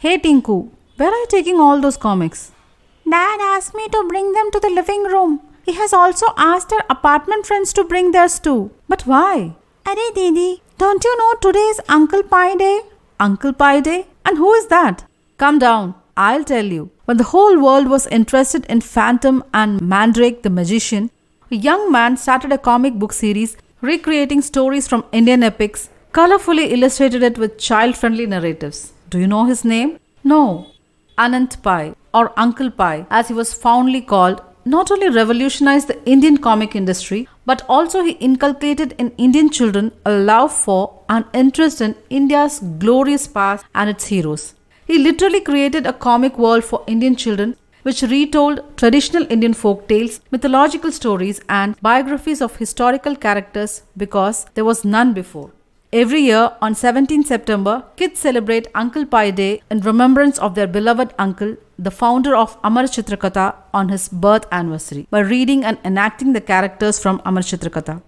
Hey Tinku, where are you taking all those comics? Dad asked me to bring them to the living room. He has also asked our apartment friends to bring theirs too. But why? Arey Didi, don't you know today is Uncle Pai Day? Uncle Pi Day? And who is that? Come down, I'll tell you. When the whole world was interested in Phantom and Mandrake the Magician, a young man started a comic book series recreating stories from Indian epics, colorfully illustrated it with child-friendly narratives. Do you know his name? No. Anant Pai, or Uncle Pai, as he was fondly called, not only revolutionized the Indian comic industry, but also he inculcated in Indian children a love for and interest in India's glorious past and its heroes. He literally created a comic world for Indian children which retold traditional Indian folk tales, mythological stories, and biographies of historical characters because there was none before. Every year on 17 September, kids celebrate Uncle Pai Day in remembrance of their beloved uncle, the founder of Amarchitrakatha, on his birth anniversary, by reading and enacting the characters from Amarchitrakatha.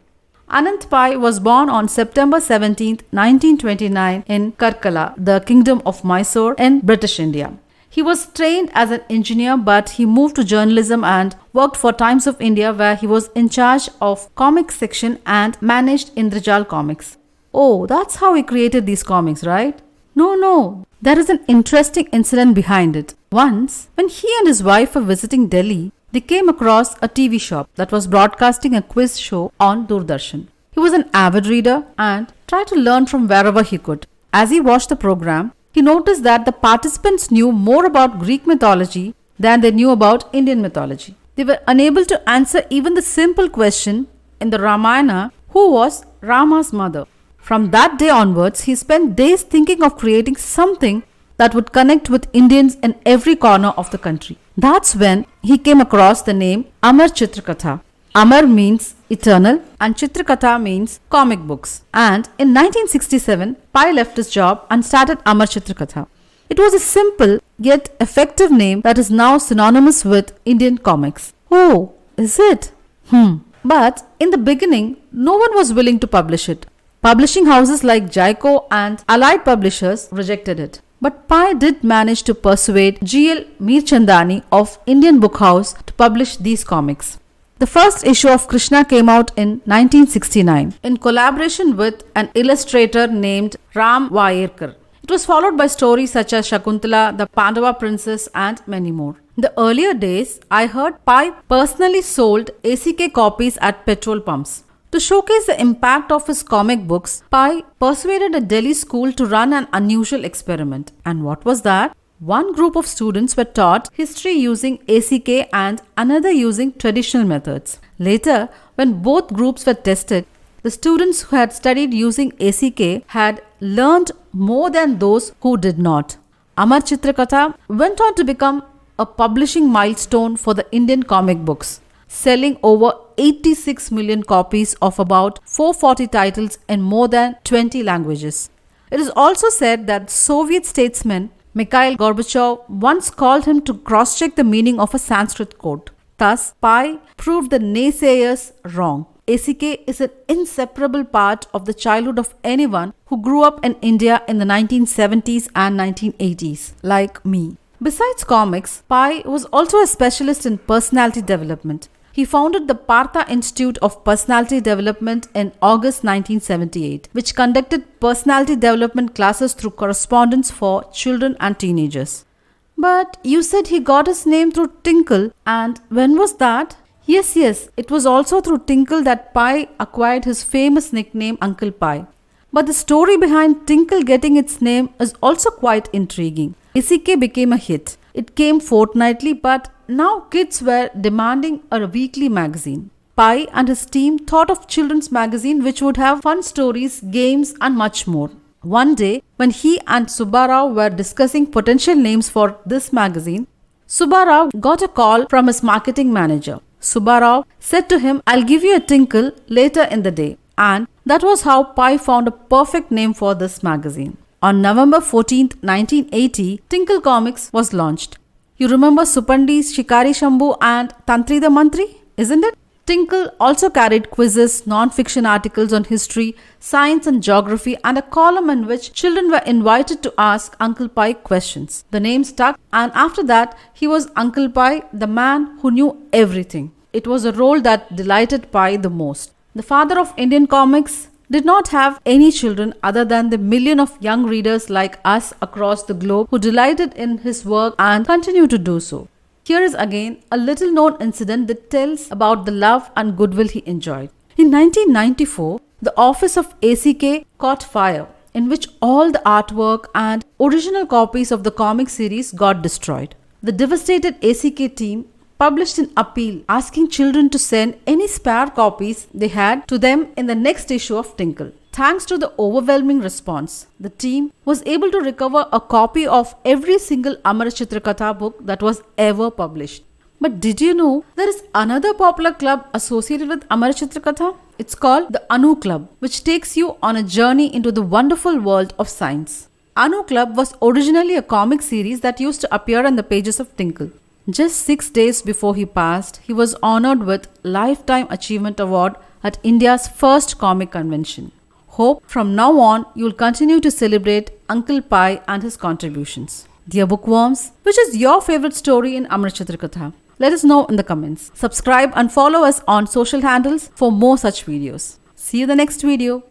Anant Pai was born on September 17, 1929 in Karkala, the Kingdom of Mysore in British India. He was trained as an engineer, but he moved to journalism and worked for Times of India, where he was in charge of comics section and managed Indrajal Comics. Oh, that's how he created these comics, right? No. There is an interesting incident behind it. Once, when he and his wife were visiting Delhi, they came across a TV shop that was broadcasting a quiz show on Doordarshan. He was an avid reader and tried to learn from wherever he could. As he watched the program, he noticed that the participants knew more about Greek mythology than they knew about Indian mythology. They were unable to answer even the simple question in the Ramayana, who was Rama's mother. From that day onwards, he spent days thinking of creating something that would connect with Indians in every corner of the country. That's when he came across the name Amarchitrakatha. Amar means eternal and Chitrakatha means comic books. And in 1967, Pai left his job and started Amarchitrakatha. It was a simple yet effective name that is now synonymous with Indian comics. Oh, is it? But in the beginning, no one was willing to publish it. Publishing houses like Jaico and allied publishers rejected it. But Pai did manage to persuade G.L. Meerchandani of Indian Book House to publish these comics. The first issue of Krishna came out in 1969 in collaboration with an illustrator named Ram Vairkar. It was followed by stories such as Shakunthala, the Pandava princess, and many more. In the earlier days, I heard Pai personally sold ACK copies at petrol pumps. To showcase the impact of his comic books, Pai persuaded a Delhi school to run an unusual experiment. And what was that? One group of students were taught history using ACK and another using traditional methods. Later, when both groups were tested, the students who had studied using ACK had learned more than those who did not. Amarchitrakatha went on to become a publishing milestone for the Indian comic books, selling over 86 million copies of about 440 titles in more than 20 languages. It is also said that Soviet statesman Mikhail Gorbachev once called him to cross-check the meaning of a Sanskrit quote. Thus, Pai proved the naysayers wrong. ACK is an inseparable part of the childhood of anyone who grew up in India in the 1970s and 1980s, like me. Besides comics, Pai was also a specialist in personality development. He founded the Partha Institute of Personality Development in August 1978, which conducted personality development classes through correspondence for children and teenagers. But you said he got his name through Tinkle, and when was that? Yes, it was also through Tinkle that Pai acquired his famous nickname Uncle Pai. But the story behind Tinkle getting its name is also quite intriguing. ACK became a hit. It came fortnightly, but now kids were demanding a weekly magazine. Pai and his team thought of children's magazine which would have fun stories, games and much more. One day, when he and Subbarao were discussing potential names for this magazine, Subbarao got a call from his marketing manager. Subbarao said to him, "I'll give you a tinkle later in the day." And that was how Pai found a perfect name for this magazine. On November 14, 1980, Tinkle Comics was launched. You remember Suppandi's Shikarishambu and Tantri the Mantri, isn't it? Tinkle also carried quizzes, non-fiction articles on history, science and geography, and a column in which children were invited to ask Uncle Pai questions. The name stuck, and after that, he was Uncle Pai, the man who knew everything. It was a role that delighted Pai the most. The father of Indian comics did not have any children other than the million of young readers like us across the globe who delighted in his work and continue to do so. Here is again a little known incident that tells about the love and goodwill he enjoyed. In 1994, the office of ACK caught fire, in which all the artwork and original copies of the comic series got destroyed. The devastated ACK team published an appeal asking children to send any spare copies they had to them in the next issue of Tinkle. Thanks to the overwhelming response, the team was able to recover a copy of every single Amarchitrakatha book that was ever published. But did you know there is another popular club associated with Amarchitrakatha? It's called the anuclub, which takes you on a journey into the wonderful world of science. Anuclub was originally a comic series that used to appear on the pages of Tinkle. Just 6 days before he passed, he was honored with Lifetime Achievement Award at India's first comic convention. Hope from now on you will continue to celebrate Uncle Pai and his contributions. Dear bookworms, which is your favorite story in Amarchitrakatha? Let us know in the comments. Subscribe and follow us on social handles for more such videos. See you in the next video.